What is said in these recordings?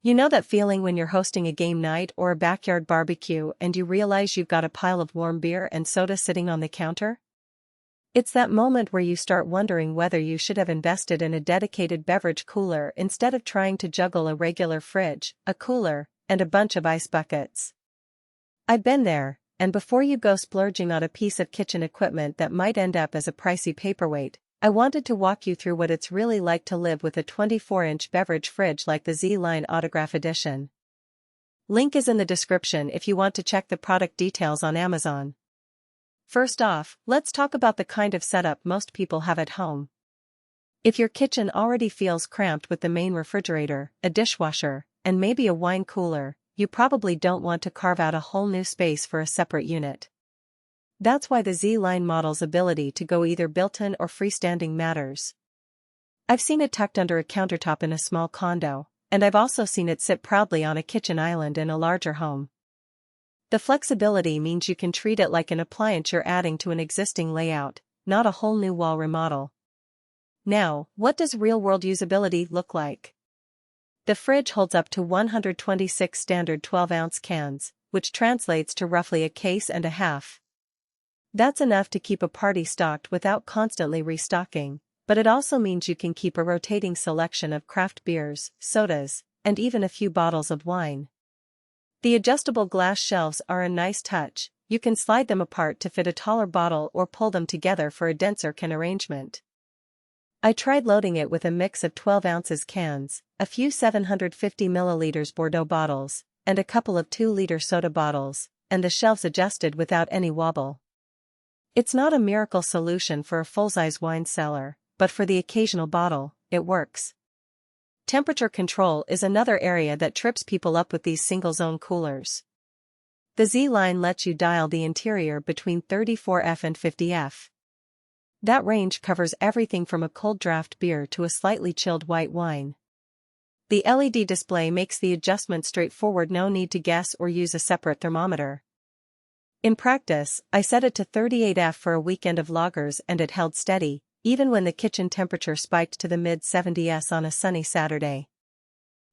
You know that feeling when you're hosting a game night or a backyard barbecue and you realize you've got a pile of warm beer and soda sitting on the counter? It's that moment where you start wondering whether you should have invested in a dedicated beverage cooler instead of trying to juggle a regular fridge, a cooler, and a bunch of ice buckets. I've been there, and before you go splurging on a piece of kitchen equipment that might end up as a pricey paperweight, I wanted to walk you through what it's really like to live with a 24-inch beverage fridge like the ZLINE Autograph Edition. Link is in the description if you want to check the product details on Amazon. First off, let's talk about the kind of setup most people have at home. If your kitchen already feels cramped with the main refrigerator, a dishwasher, and maybe a wine cooler, you probably don't want to carve out a whole new space for a separate unit. That's why the ZLINE model's ability to go either built-in or freestanding matters. I've seen it tucked under a countertop in a small condo, and I've also seen it sit proudly on a kitchen island in a larger home. The flexibility means you can treat it like an appliance you're adding to an existing layout, not a whole new wall remodel. Now, what does real-world usability look like? The fridge holds up to 126 standard 12-ounce cans, which translates to roughly a case and a half. That's enough to keep a party stocked without constantly restocking, but it also means you can keep a rotating selection of craft beers, sodas, and even a few bottles of wine. The adjustable glass shelves are a nice touch. You can slide them apart to fit a taller bottle or pull them together for a denser can arrangement. I tried loading it with a mix of 12 ounces cans, a few 750 milliliters Bordeaux bottles, and a couple of 2-liter soda bottles, and the shelves adjusted without any wobble. It's not a miracle solution for a full-size wine cellar, but for the occasional bottle, it works. Temperature control is another area that trips people up with these single-zone coolers. The ZLINE lets you dial the interior between 34°F and 50°F. That range covers everything from a cold draft beer to a slightly chilled white wine. The LED display makes the adjustment straightforward, no need to guess or use a separate thermometer. In practice, I set it to 38°F for a weekend of lagers and it held steady, even when the kitchen temperature spiked to the mid-70s on a sunny Saturday.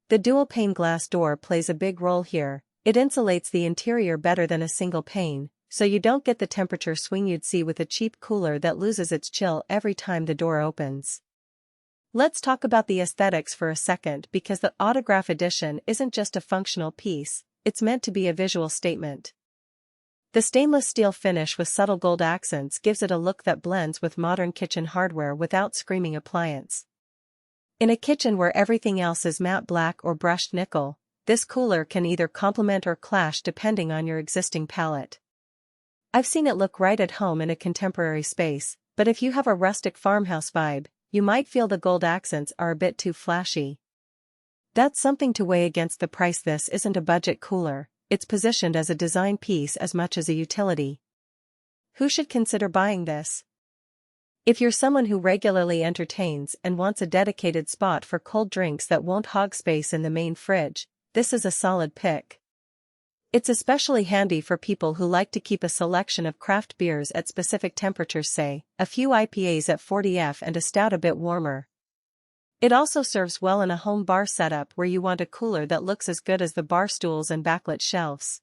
The dual-pane glass door plays a big role here. It insulates the interior better than a single pane, so you don't get the temperature swing you'd see with a cheap cooler that loses its chill every time the door opens. Let's talk about the aesthetics for a second, because the Autograph Edition isn't just a functional piece, it's meant to be a visual statement. The stainless steel finish with subtle gold accents gives it a look that blends with modern kitchen hardware without screaming appliance. In a kitchen where everything else is matte black or brushed nickel, this cooler can either complement or clash depending on your existing palette. I've seen it look right at home in a contemporary space, but if you have a rustic farmhouse vibe, you might feel the gold accents are a bit too flashy. That's something to weigh against the price. This isn't a budget cooler. It's positioned as a design piece as much as a utility. Who should consider buying this? If you're someone who regularly entertains and wants a dedicated spot for cold drinks that won't hog space in the main fridge, this is a solid pick. It's especially handy for people who like to keep a selection of craft beers at specific temperatures, say, a few IPAs at 40°F and a stout a bit warmer. It also serves well in a home bar setup where you want a cooler that looks as good as the bar stools and backlit shelves.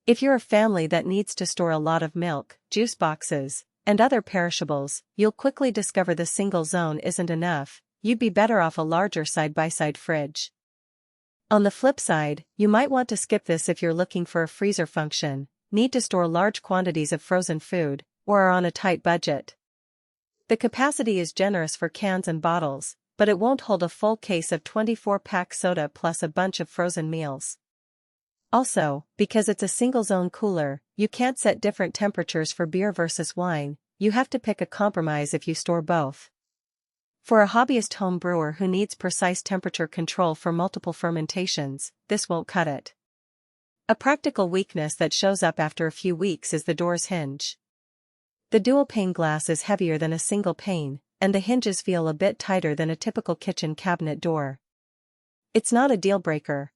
If you're a family that needs to store a lot of milk, juice boxes, and other perishables, you'll quickly discover the single zone isn't enough. You'd be better off a larger side-by-side fridge. On the flip side, you might want to skip this if you're looking for a freezer function, need to store large quantities of frozen food, or are on a tight budget. The capacity is generous for cans and bottles, but it won't hold a full case of 24-pack soda plus a bunch of frozen meals. Also, because it's a single-zone cooler, you can't set different temperatures for beer versus wine. You have to pick a compromise if you store both. For a hobbyist home brewer who needs precise temperature control for multiple fermentations, this won't cut it. A practical weakness that shows up after a few weeks is the door's hinge. The dual-pane glass is heavier than a single pane, and the hinges feel a bit tighter than a typical kitchen cabinet door. It's not a deal-breaker,